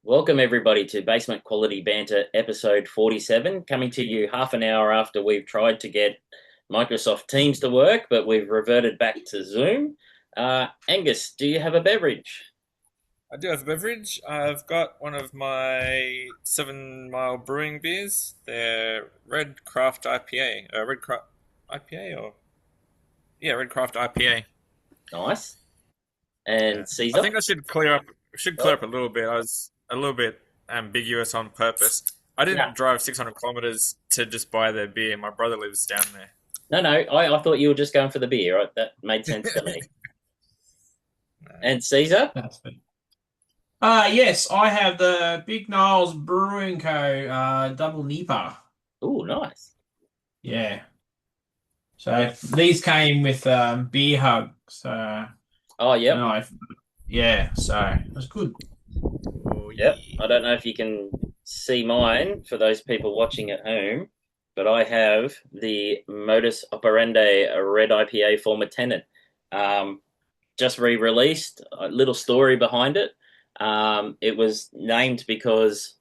Welcome everybody to Basement Quality Banter episode 47, coming to you half an hour after we've tried to get Microsoft Teams to work, but we've reverted back to Zoom. Angus, do you have a beverage? I do have a beverage. I've got one of my 7 Mile Brewing beers. They're Red Craft IPA. Red Craft IPA or Red Craft IPA. Nice. And Yeah. I Caesar? think I should clear up. Should clear Oh, up a little bit. I was a little bit ambiguous on purpose. I no, didn't drive 600 kilometers to just buy their beer. My brother lives down there. no. I thought you were just going for the beer. Right? That made sense to me. No. And Caesar? That's fair. Yes, I have the Big Niles Brewing Co. Double Nipah. Oh, nice. Yeah. So these came with beer hugs. Oh, And yep. so it was good. Oh Yep. yeah. I don't know if you can see mine for those people watching at home, but I have the Modus Operandi Red IPA former tenant. Um, just re-released. A little story behind it. It was named because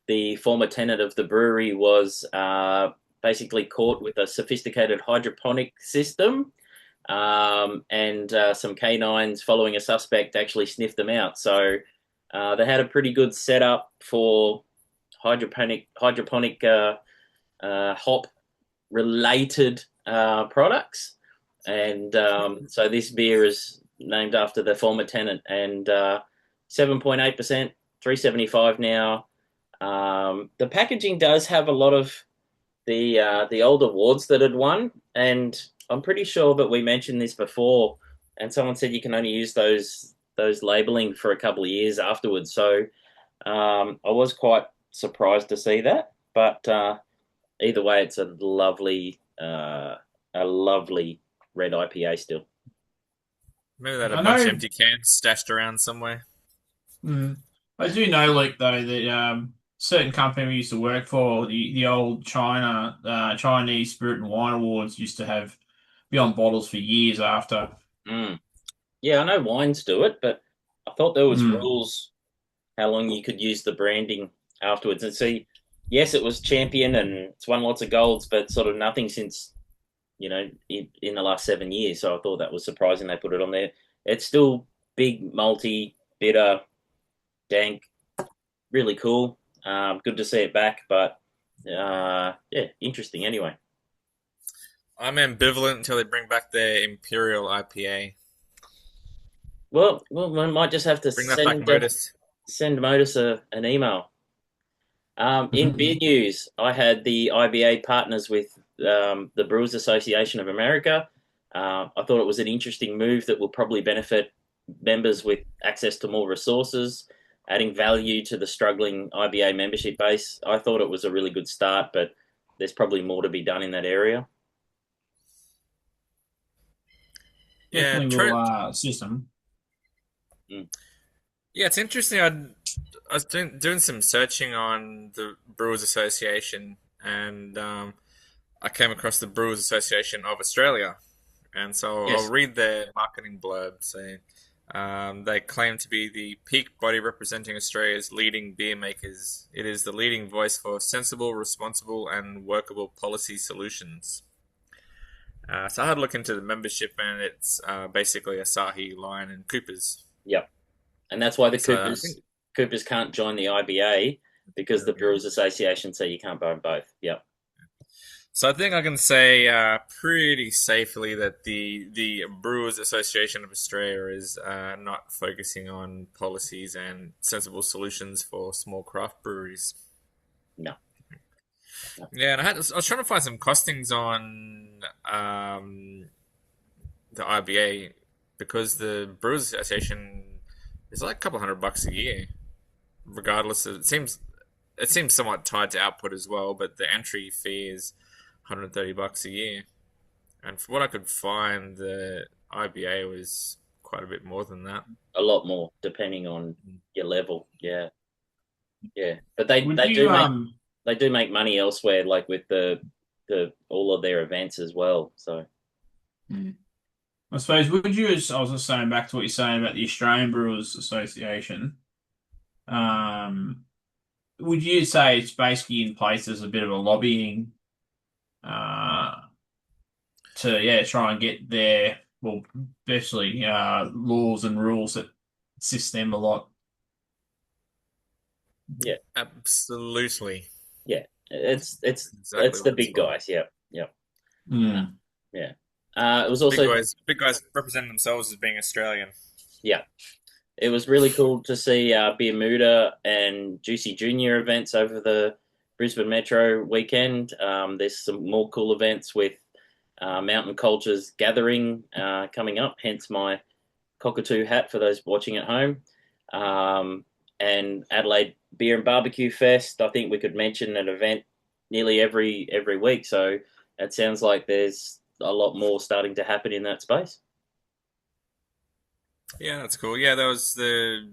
the former tenant of the brewery was basically caught with a sophisticated hydroponic system, and some canines following a suspect actually sniffed them out. So they had a pretty good setup for hydroponic hop related products, and so this beer is named after the former tenant, and 7.8%, 375 now. The packaging does have a lot of the old awards that had won, and I'm pretty sure that we mentioned this before, and someone said you can only use those labeling for a couple of years afterwards. So I was quite surprised to see that, but either way, it's a lovely red IPA still. Maybe they had a I bunch of know. empty cans stashed around somewhere. mm, I do know, Luke, though, that certain company we used to work for, the old Chinese Spirit and Wine Awards used to have be on bottles for years after. Mm. Yeah, I know wines do it, but I thought there was Mm. rules how long you could use the branding afterwards. And see, yes, it was champion and it's won lots of golds, but sort of nothing since in the last 7 years. So I thought that was surprising they put it on there. It's still big, malty, bitter, dank, really cool. Good to see it back, but yeah, interesting anyway. I'm ambivalent until they bring back their Imperial IPA. Well, we might just have to Bring that back, Modus. send Modus an email. In beer news, I had the IBA partners with the Brewers Association of America. I thought it was an interesting move that will probably benefit members with access to more resources, adding value to the struggling IBA membership base. I thought it was a really good start, but there's probably more to be done in that area. Yeah, Definitely will Trent. system. Mm. Yeah, it's interesting. I was doing some searching on the Brewers Association, and I came across the Brewers Association of Australia, and so I'll Yes. read their marketing blurb. Saying they claim to be the peak body representing Australia's leading beer makers. It is the leading voice for sensible, responsible, and workable policy solutions. So I had a look into the membership, and it's basically Asahi, Lion, and Coopers. Yep. And that's why the So I think. Coopers can't join the IBA because the Brewers Association say you can't buy both. Yep. So I think I can say pretty safely that the Brewers Association of Australia is not focusing on policies and sensible solutions for small craft breweries. No. No. Yeah, and I was trying to find some costings on the IBA because the Brewers Association is like a couple $100 a year, regardless of it seems somewhat tied to output as well, but the entry fee is $130 a year. And for what I could find, the IBA was quite a bit more than that. A lot more depending on your level. Yeah. Yeah. But Would you they do make money elsewhere, like with the all of their events as well. So I suppose, would you, as I was just saying back to what you're saying about the Australian Brewers Association, Um, would you say it's basically in place as a bit of a lobbying uh, to try and get their well, especially laws and rules that assist them a lot? Yeah, Absolutely. yeah. That's It's exactly the what it's big for. guys. Yeah, yeah, Mm. yeah. It was It's also big guys representing themselves as being Australian. yeah. It was really cool to see Bermuda and Juicy Junior events over the Brisbane Metro weekend. There's some more cool events with Mountain Cultures Gathering coming up, hence my cockatoo hat for those watching at home. Um, and Adelaide Beer and Barbecue Fest. I think we could mention an event nearly every week. So it sounds like there's a lot more starting to happen in that space. Yeah, that's cool. Yeah, that was the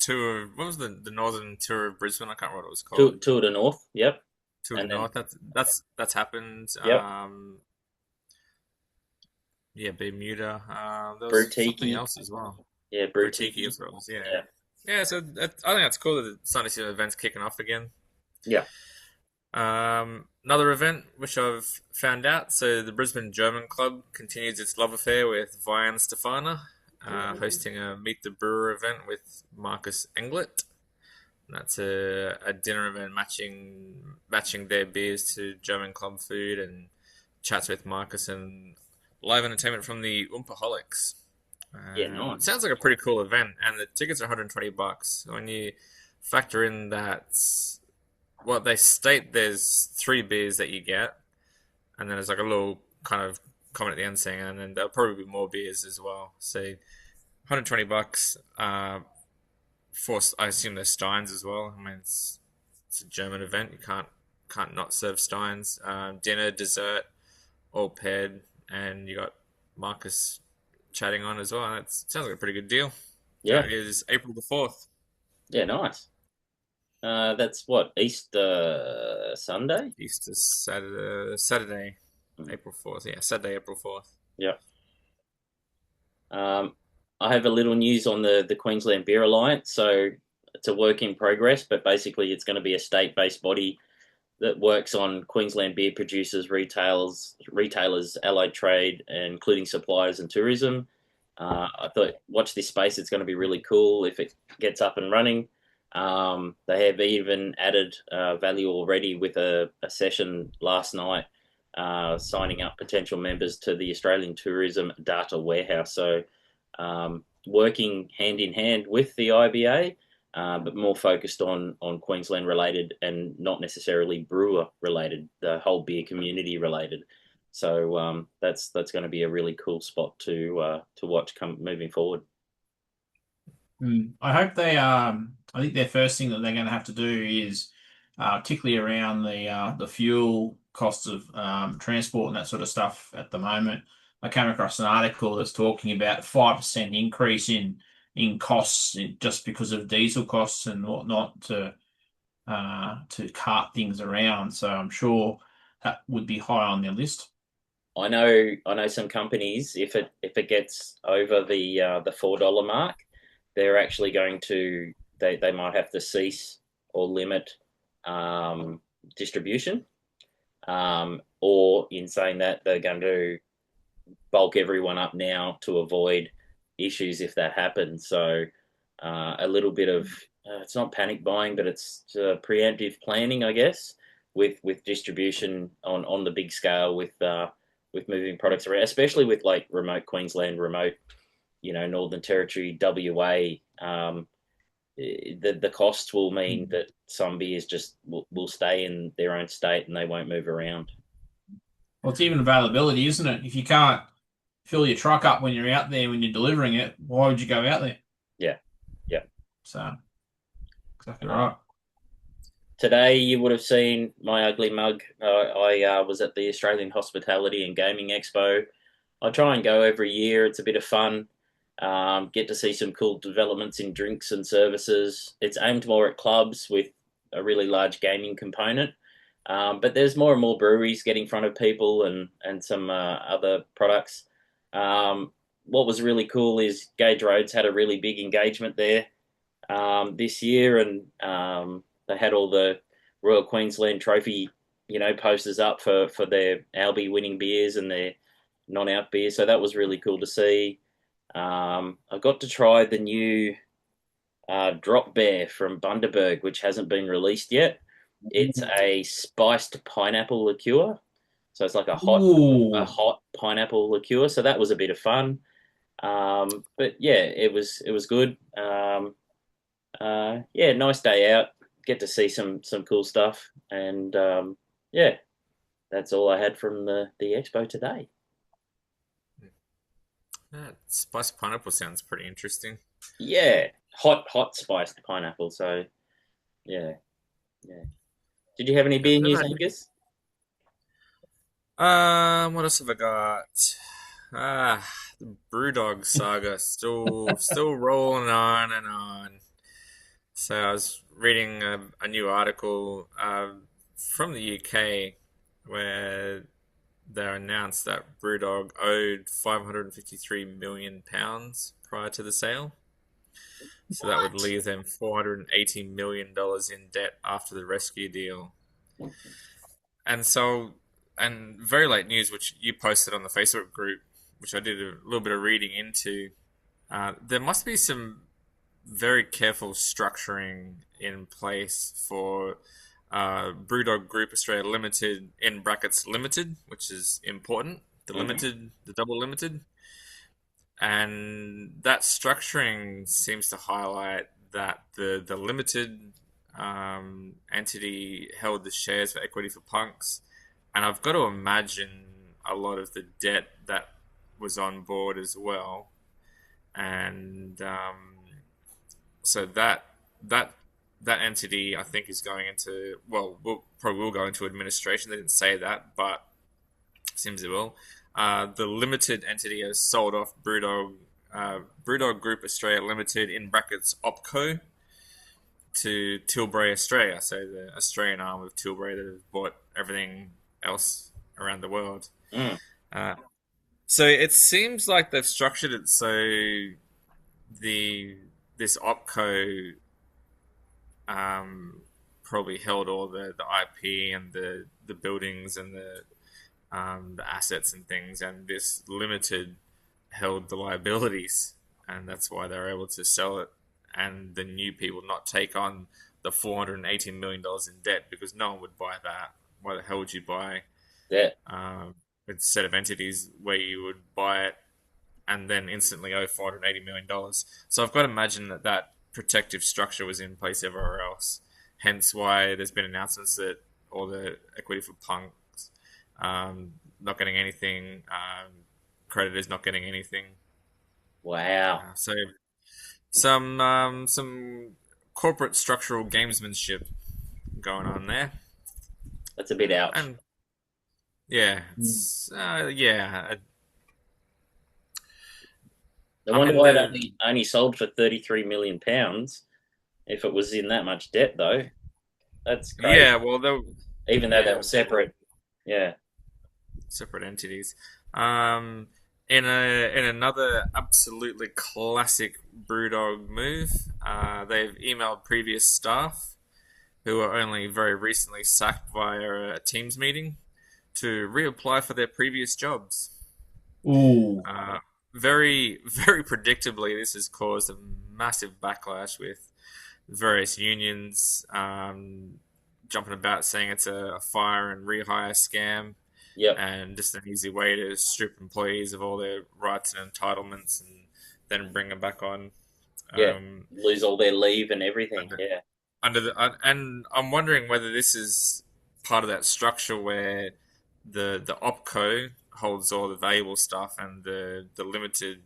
tour of what was the northern tour of Brisbane? I can't remember what it was called. Two to the north, yep, Tour of the and then North. That's happened. yep, Yeah, Bermuda. There was something Brutiki, else as well. yeah, Brutiki Brutiki, as well. Yeah, yeah, yeah. So I think that's cool that it's starting to see the events kicking off again. yeah, Another event which I've found out. So the Brisbane German Club continues its love affair with Vian Stefana, hosting a Meet the Brewer event with Marcus Englert. And that's a dinner event matching their beers to German club food and chats with Marcus and live entertainment from the Oomphaholics. yeah, nice, Sounds like a pretty cool event, and the tickets are $120. When you factor in that, well, they state there's three beers that you get, and then there's like a little kind of comment at the end saying, and then there'll probably be more beers as well. So, $120. For I assume there's Steins as well. I mean, it's a German event. You can't not serve Steins. Dinner, dessert, all paired, and you got Marcus chatting on as well. That sounds like a pretty good deal. yeah, That is April the 4th. yeah, nice. That's what Easter Sunday. Easter Saturday, April 4th. Yeah, Saturday, April 4th. Yeah. Um, I have a little news on the Queensland Beer Alliance. So it's a work in progress, but basically it's going to be a state-based body that works on Queensland beer producers, retailers, allied trade, and including suppliers and tourism. I thought, watch this space. It's going to be really cool if it gets up and running. They have even added value already with a session last night, signing up potential members to the Australian Tourism Data Warehouse. So, working hand in hand with the IBA, but more focused on Queensland related and not necessarily brewer related, the whole beer community related. So that's going to be a really cool spot to watch come moving forward. I hope they I think their first thing that they're going to have to do is particularly around the fuel costs of transport and that sort of stuff at the moment. I came across an article that's talking about 5% increase in costs just because of diesel costs and whatnot to cart things around. So I'm sure that would be high on their list. I know some companies if it gets over the $4 mark, they're actually going to they might have to cease or limit um, distribution, or in saying that they're going to bulk everyone up now to avoid issues if that happens. So a little bit of it's not panic buying, but it's preemptive planning, I guess, with distribution on the big scale with moving products around, especially with like remote Queensland, remote Northern Territory, WA. The costs will mean that some beers just will stay in their own state and they won't move around. Well, it's even availability, isn't it? If you can't fill your truck up when you're out there when you're delivering it, why would you go out there? Yeah, yeah. So exactly Uh, right. Today you would have seen my ugly mug. I was at the Australian Hospitality and Gaming Expo. I try and go every year. It's a bit of fun. Get to see some cool developments in drinks and services. It's aimed more at clubs with a really large gaming component. But there's more and more breweries getting in front of people and some other products. What was really cool is Gage Roads had a really big engagement there. this year, and they had all the Royal Queensland Trophy, posters up for their Albi winning beers and their non-out beers. So that was really cool to see. I got to try the new Drop Bear from Bundaberg, which hasn't been released yet. It's a spiced pineapple liqueur, so it's like a Ooh. hot pineapple liqueur. So that was a bit of fun. But yeah, it was good. Yeah, nice day out. Get to see some cool stuff, and yeah, that's all I had from the expo today. That spiced pineapple sounds pretty interesting. Yeah, hot spiced pineapple. So yeah, yeah. Did you have any beer I've never news, had. Angus? What else have I got? The Brewdog saga still rolling on and on. So I was reading a new article from the UK where they announced that Brewdog owed £553 million prior to the sale. So that would What? leave them $480 million in debt after the rescue deal. And so, and very late news, which you posted on the Facebook group, which I did a little bit of reading into, there must be some very careful structuring in place for Brewdog Group Australia Limited, in brackets limited, which is important. The Hmm. limited, the double limited, and that structuring seems to highlight that the limited entity held the shares for equity for punks, and I've got to imagine a lot of the debt that was on board as well, and so that that entity I think is going into, well, will probably will go into administration. They didn't say that, but seems it will. The limited entity has sold off Brewdog Group Australia Limited, in brackets OpCo, to Tilbury Australia, so the Australian arm of Tilbury that has bought everything else around the world. Mm. Uh, so it seems like they've structured it so the this OpCo probably held all the IP and the buildings and the assets and things, and this limited held the liabilities, and that's why they're able to sell it, and the new people not take on the $418 million in debt, because no one would buy that. Why the hell would you buy Yeah, a set of entities where you would buy it and then instantly owe $480 million? So I've got to imagine that that protective structure was in place everywhere else. Hence why there's been announcements that all the equity for punks not getting anything, creditors not getting anything. wow, So some corporate structural gamesmanship going on there, that's a bit ouch. and yeah, Mm. I I wonder mean why it the only sold for £33 million. If it was in that much debt, though, that's crazy. yeah, well, Even though they yeah, were separate. Yeah. separate entities. Um, in another absolutely classic BrewDog move, they've emailed previous staff who were only very recently sacked via a Teams meeting to reapply for their previous jobs. Ooh. Uh, very predictably, this has caused a massive backlash with various unions jumping about saying it's a fire and rehire scam, Yep. and just an easy way to strip employees of all their rights and entitlements and then bring them back on Yeah. um, Lose all their leave and everything. under Yeah. and I'm wondering whether this is part of that structure where the opco holds all the valuable stuff and the limited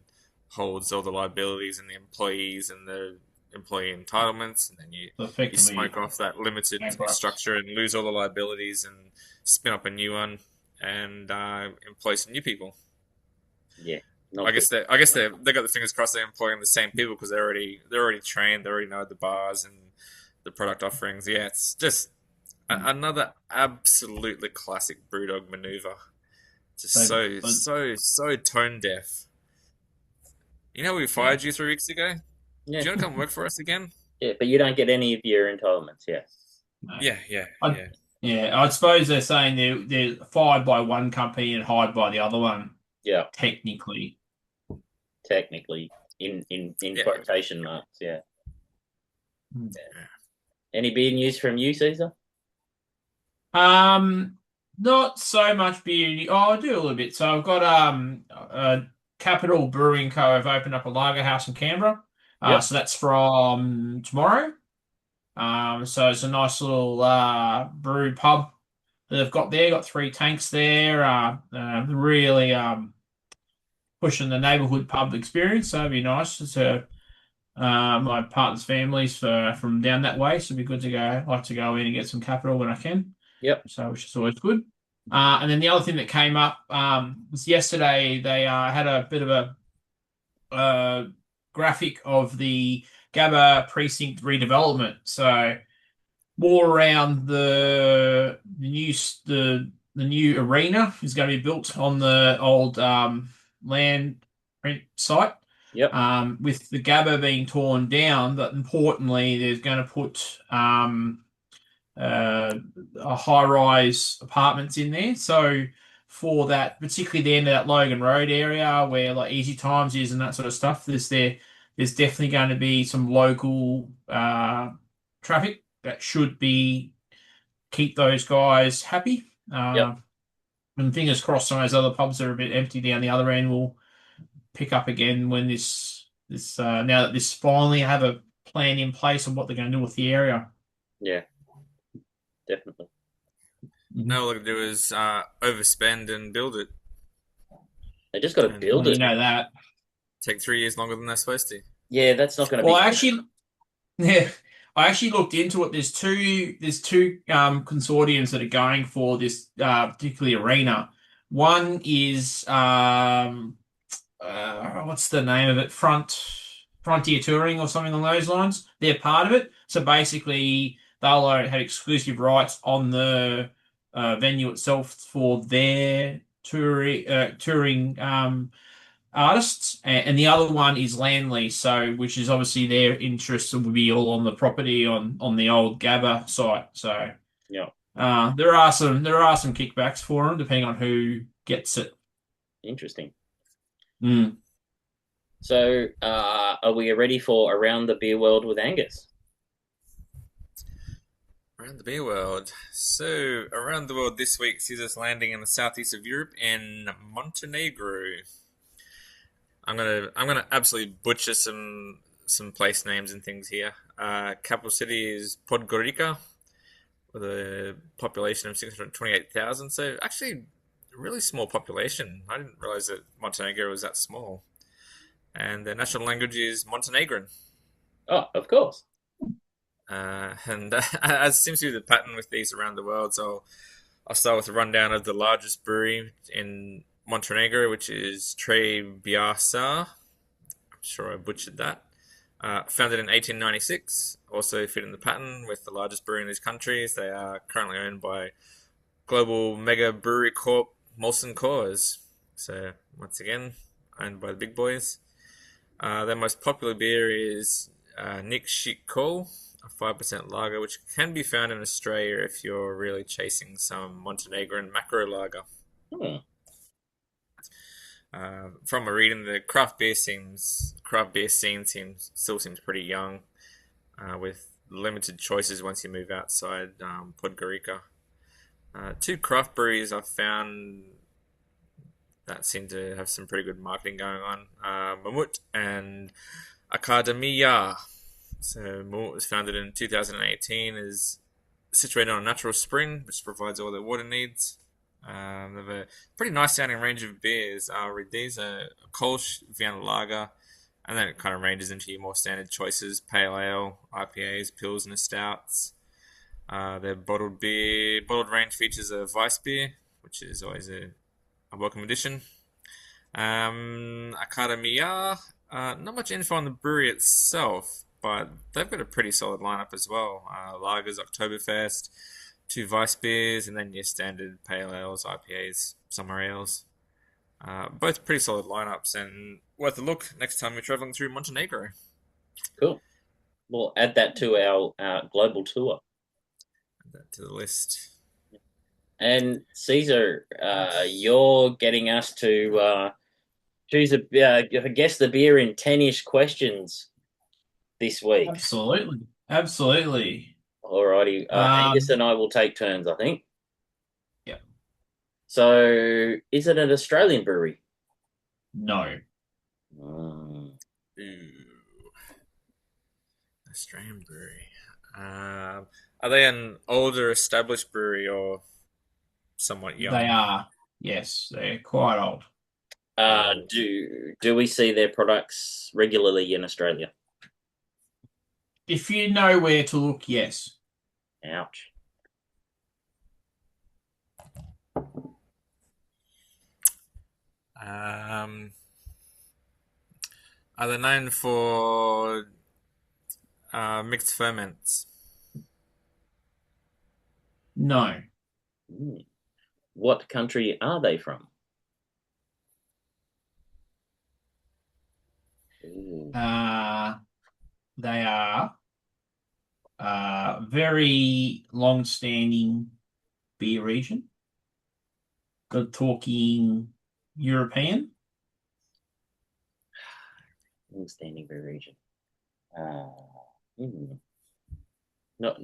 holds all the liabilities and the employees and the employee entitlements, and then So you smoke effectively off that limited bankrupt. structure and lose all the liabilities and spin up a new one and employ some new people. Yeah. Not good. I guess they got the fingers crossed they're employing the same people because they're already trained, they already know the bars and the product offerings. Yeah, it's just Mm. another absolutely classic BrewDog maneuver. Just They, so tone deaf. You know we yeah. fired you 3 weeks ago. Yeah. Do you want to come work for us again? Yeah, but you don't get any of your entitlements. Yeah. No. Yeah, yeah, I, yeah. yeah, I suppose they're saying they're fired by one company and hired by the other one, Yeah. technically. Technically, in Yeah. quotation marks. Yeah. Hmm. Any beer news from you, Caesar? Um, Not so much beer. Oh, I do a little bit. So I've got Capital Brewing Co. have opened up a lager house in Canberra. Yep. So that's from tomorrow. So it's a nice little brew pub that they've got there. Got three tanks there. Really pushing the neighbourhood pub experience. So it'd be nice to my partner's family's from down that way, so it'd be good to go. I like to go in and get some capital when I can, Yep. so which is always good. And then the other thing that came up was yesterday. They had a bit of a uh, graphic of the Gabba precinct redevelopment. So more around the new arena is going to be built on the old land print site. Yep. With the Gabba being torn down, but importantly, there's going to put a high-rise apartments in there. So for that, particularly the end of that Logan Road area where like Easy Times is and that sort of stuff, there's definitely going to be some local traffic that should be keep those guys happy. Yep. And fingers crossed, some of those other pubs that are a bit empty down the other end will pick up again when this now that this finally have a plan in place of what they're going to do with the area. Yeah. Definitely. Mhm. Now all I can do is overspend and build it, They just got to and Well, build you it. know that. take 3 years longer than they're supposed to. Yeah, that's not going to Well, be. yeah, I actually looked into it. There's two consortiums that are going for this particularly arena. One is what's the name of it? Frontier Touring or something along those lines. They're part of it. So basically, they'll have exclusive rights on the venue itself for their touring artists, and the other one is land lease. So, which is obviously their interest would be all on the property on the old Gabba site. So, Yeah. there are some kickbacks for them depending on who gets it. Interesting. Mm. So, are we ready for Around the Beer World with Angus? Around the beer world. So, around the world this week sees us landing in the southeast of Europe in Montenegro. I'm gonna absolutely butcher some place names and things here. Capital city is Podgorica with a population of 628,000. So actually, a really small population. I didn't realize that Montenegro was that small. And the national language is Montenegrin. Oh, of course. And as seems to be the pattern with these around the world, so I'll start with a rundown of the largest brewery in Montenegro, which is Tre Biasa. I'm sure I butchered that. Founded in 1896, also fit in the pattern with the largest brewery in these countries. They are currently owned by global mega brewery corp Molson Coors. So once again, owned by the big boys. Their most popular beer is Nick Shik Cole, a 5% lager, which can be found in Australia if you're really chasing some Montenegrin macro lager. Hmm. From a reading, the craft beer scene still seems pretty young, with limited choices once you move outside Podgorica. Two craft breweries I've found that seem to have some pretty good marketing going on: Mamut and Academia. So Mamut was founded in 2018, is situated on a natural spring, which provides all their water needs. They have a pretty nice sounding range of beers. I'll read these: a Kolsch, Vienna Lager, and then it kind of ranges into your more standard choices: pale ale, IPAs, Pilsner stouts. Their bottled range features a Weiss beer, which is always a welcome addition. Academia, not much info on the brewery itself, but they've got a pretty solid lineup as well. Lagers, Oktoberfest, two Weiss beers, and then your standard pale ales, IPAs, summer ales. Both pretty solid lineups and worth a look next time you're traveling through Montenegro. Cool. We'll add that to our global tour. Add that to the list. And Caesar, you're getting us to choose guess the beer in 10-ish questions this week. Absolutely. Absolutely. Alrighty, Angus Um, and I will take turns, I think. yeah. So, is it an Australian brewery? No. Mm, Ooh, Australian brewery. Are they an older established brewery or somewhat They young? are. Yes, they're quite old. Oh, do we see their products regularly in Australia? If you know where to look, yes. Ouch. um, are they known for mixed ferments? No. Mm. What country are they from? Ooh. Uh, they are very long-standing beer region. Good talking European. Standing by region. Uh, hmm. Not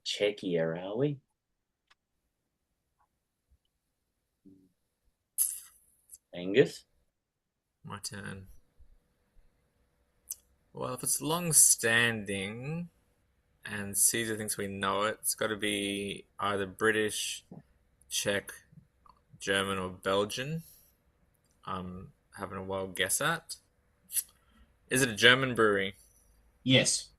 Czechia, are we? Angus? My turn. Well, if it's long standing and Caesar thinks we know it, it's got to be either British, Czech, German, or Belgian. I'm having a wild guess at. Is it a German brewery? Yes.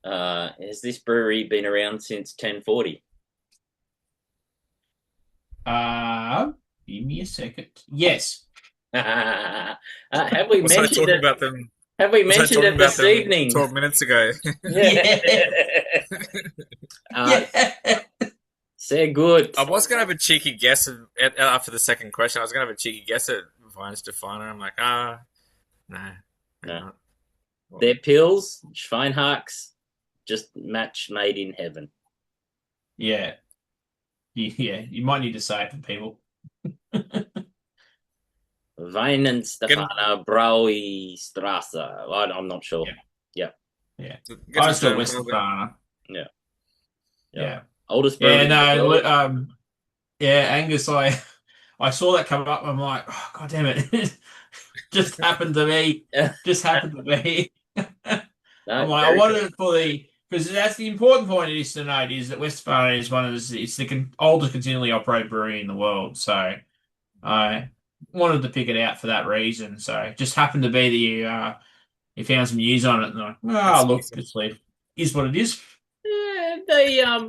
Has this brewery been around since 1040? Uh, Give me a second. Yes. Have we Was I mentioned talking it? about them? Have we Was I mentioned talking it about this them evening? 12 minutes ago? Yeah. uh, Yeah. Sehr good. I was gonna have a cheeky guess after the second question. I was gonna have a cheeky guess at Vine Stefano. I'm like, no, maybe No. not. Well, Their pills, Schweinhacks, just match made in heaven. Yeah. Yeah. You might need to say it for people. Weinen getting Stefana Braui Strasse. I'm not sure. Yeah. Yeah, Yeah. getting I the just got German. Westfana. yeah, yeah. Yeah. Oldest Yeah. brewery in the No. world. Yeah. Angus. I saw that come up. I'm like, oh, God damn it! Just happened to be. Just happened to be. I'm No, like, I very wanted good. it for the because that's the important point it is to note is that Westfalen is one of the it's the oldest continually operated brewery in the world. So I wanted to pick it out for that reason. So it just happened to be that you found some news on it, and like, That's oh look, decent. it's leave is what it is. They Yeah.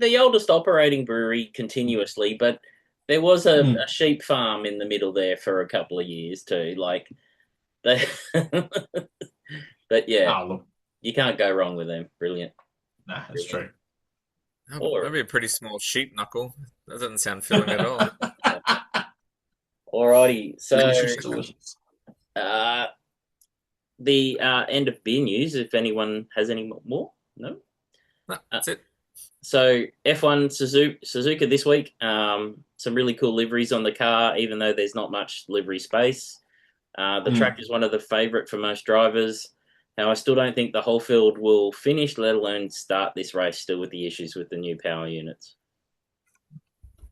the oldest operating brewery continuously, but there was a Mm. sheep farm in the middle there for a couple of years too. Like they, but yeah, Oh look, you can't go wrong with them. Brilliant, nah, that's brilliant. true. Or That'd be a pretty small sheep knuckle. That doesn't sound filling at all. alrighty, so Delicious, delicious. uh, the end of beer news. If anyone has any more, no. No, Uh, that's it. so F1 Suzuka this week. Some really cool liveries on the car, even though there's not much livery space. The track Mm. is one of the favourite for most drivers. Now, I still don't think the whole field will finish, let alone start this race, still with the issues with the new power units.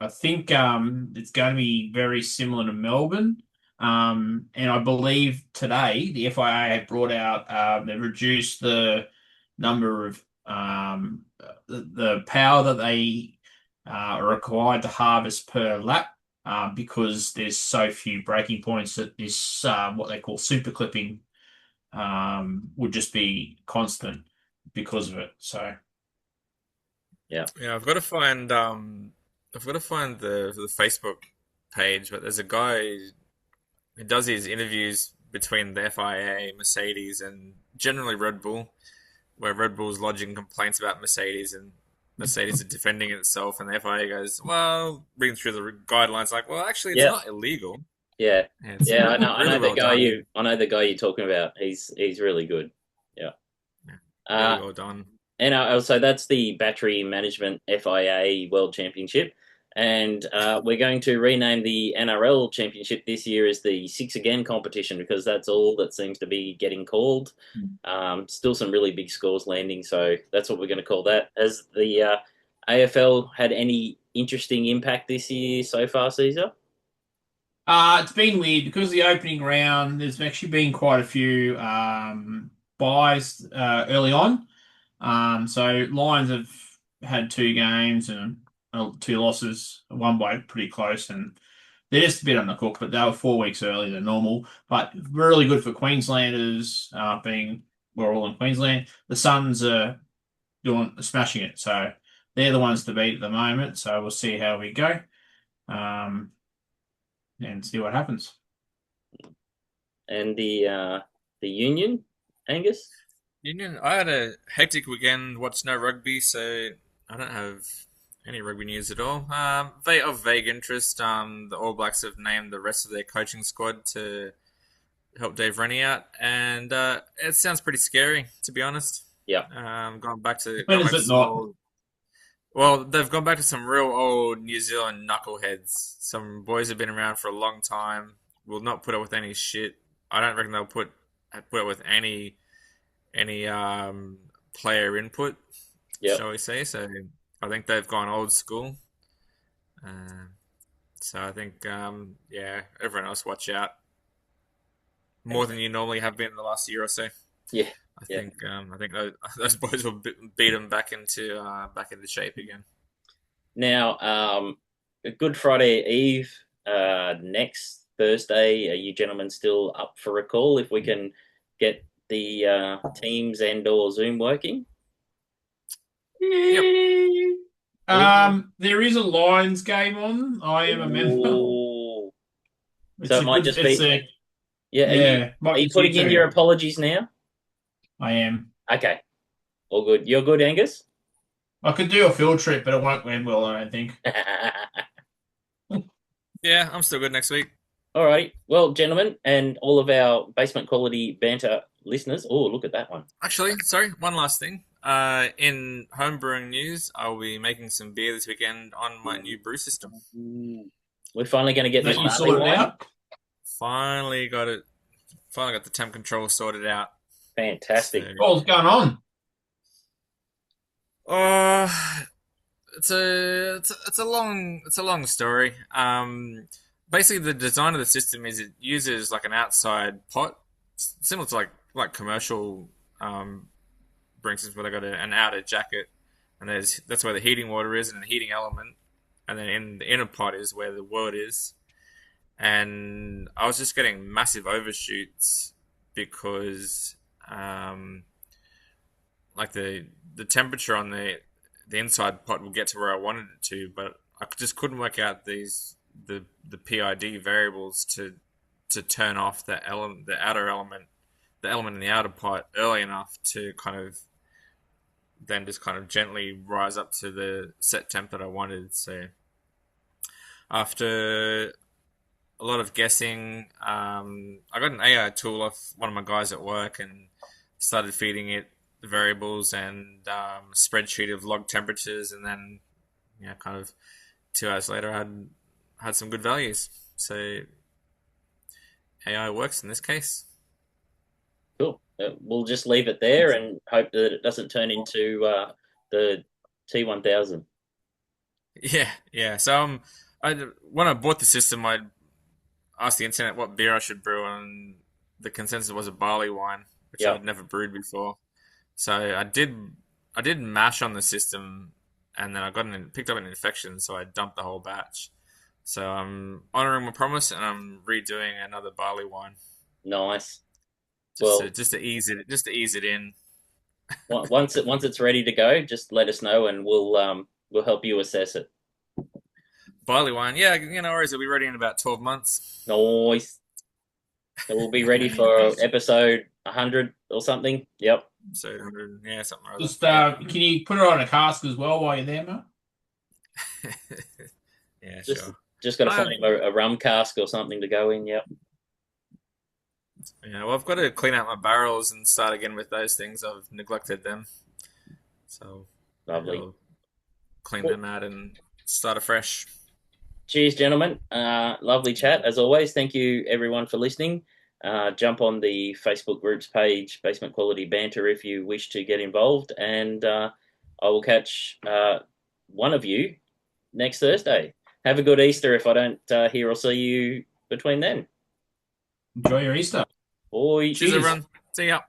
I think it's going to be very similar to Melbourne. And I believe today the FIA have brought out they've reduced the number of the power that they are required to harvest per lap because there's so few braking points that this what they call super clipping would just be constant because of it. So Yeah. Yeah, I've got to find the Facebook page, but there's a guy who does his interviews between the FIA, Mercedes, and generally Red Bull, where Red Bull's lodging complaints about Mercedes and Mercedes are defending itself, and the FIA goes, well, reading through the guidelines, like, well, actually, it's Yeah. not illegal. Yeah, Yeah, it's yeah. I really know the well guy done. I know the guy you're talking about. He's really good. Yeah. Yeah, really Uh, well done. and so that's the Battery Management FIA World Championship, and we're going to rename the NRL Championship this year as the Six Again competition because that's all that seems to be getting called. Still some really big scores landing, so that's what we're going to call that. Has the AFL had any interesting impact this year so far, Caesar? It's been weird because the opening round, there's actually been quite a few buys early on. So Lions have had two games and two losses, one by pretty close, and they're just a bit on the cook, but they were 4 weeks earlier than normal. But really good for Queenslanders, being we're all in Queensland. The Suns are doing smashing it, so they're the ones to beat at the moment. So we'll see how we go, um, and see what happens. And the Union, Angus? Union, I had a hectic weekend, watched no rugby, so I don't have any rugby news at all. Of vague interest, the All Blacks have named the rest of their coaching squad to help Dave Rennie out, and it sounds pretty scary, to be honest. Yeah. When Going is back to it some not? old. Well, they've gone back to some real old New Zealand knuckleheads. Some boys have been around for a long time. Will not put up with any shit. I don't reckon they'll put up with any player input, Yep. shall we say? So I think they've gone old school. Uh, so I think yeah, everyone else watch out more than you normally have been in the last year or so. Yeah. Yeah. I think those boys will beat them back into shape again. Now, Good Friday Eve, next Thursday. Are you gentlemen still up for a call if we can get the Teams and/or Zoom working? Yep. There is a Lions game on. I am a member. Ooh. So It's it a might good. just It's be. a Yeah. yeah. Might Are you be you putting in two. your apologies now? I am. Okay. All good. You're good, Angus. I could do a field trip, but it won't end well. I don't think. Yeah, I'm still good next week. All righty. Well, gentlemen, and all of our basement quality banter listeners. Oh, look at that one. Actually, sorry, one last thing. In homebrewing news, I'll be making some beer this weekend on my new brew system. We're finally going to get this That you barley sorted wine. out. Finally got it. Finally got the temp control sorted out. Fantastic. So, What's going on? uh, it's a long story. Basically the design of the system is it uses like an outside pot, similar to like commercial brewing systems where they got an outer jacket, and that's where the heating water is and the heating element, and then in the inner pot is where the wort is. And I was just getting massive overshoots because like the temperature on the inside pot would get to where I wanted it to, but I just couldn't work out the PID variables to turn off the outer element, the element in the outer pot early enough to kind of then just kind of gently rise up to the set temp that I wanted. So after a lot of guessing, I got an AI tool off one of my guys at work and started feeding it the variables and a spreadsheet of log temperatures, and then kind of 2 hours later, I had some good values. So AI works in this case. Cool. We'll just leave it there and hope that it doesn't turn into the T1000. Yeah, yeah. So when I bought the system, I asked the internet what beer I should brew, and the consensus was a barley wine, which Yeah. I'd never brewed before. So I did mash on the system, and then I picked up an infection, so I dumped the whole batch. So I'm honoring my promise, and I'm redoing another barley wine Nice. just to Well, just to ease it in. once it's ready to go, just let us know and we'll help you assess it. Barley wine, yeah, no worries. It'll be ready in about 12 months. Nice. So we'll be ready for episode 100 or something. Yep. So yeah, something or other. Just can you put it on a cask as well while you're there, mate? Yeah, Just sure. Just got to I, find a rum cask or something to go in. Yep, yeah, well, I've got to clean out my barrels and start again with those things. I've neglected them, so maybe lovely. I'll clean Well, them out and start afresh. cheers, gentlemen. Lovely chat as always. Thank you everyone for listening. Jump on the Facebook groups page, Basement Quality Banter, if you wish to get involved, and I will catch one of you next Thursday. Have a good Easter if I don't hear or see you between then. Enjoy your Easter. Bye. Cheers, Cheers. everyone. See ya.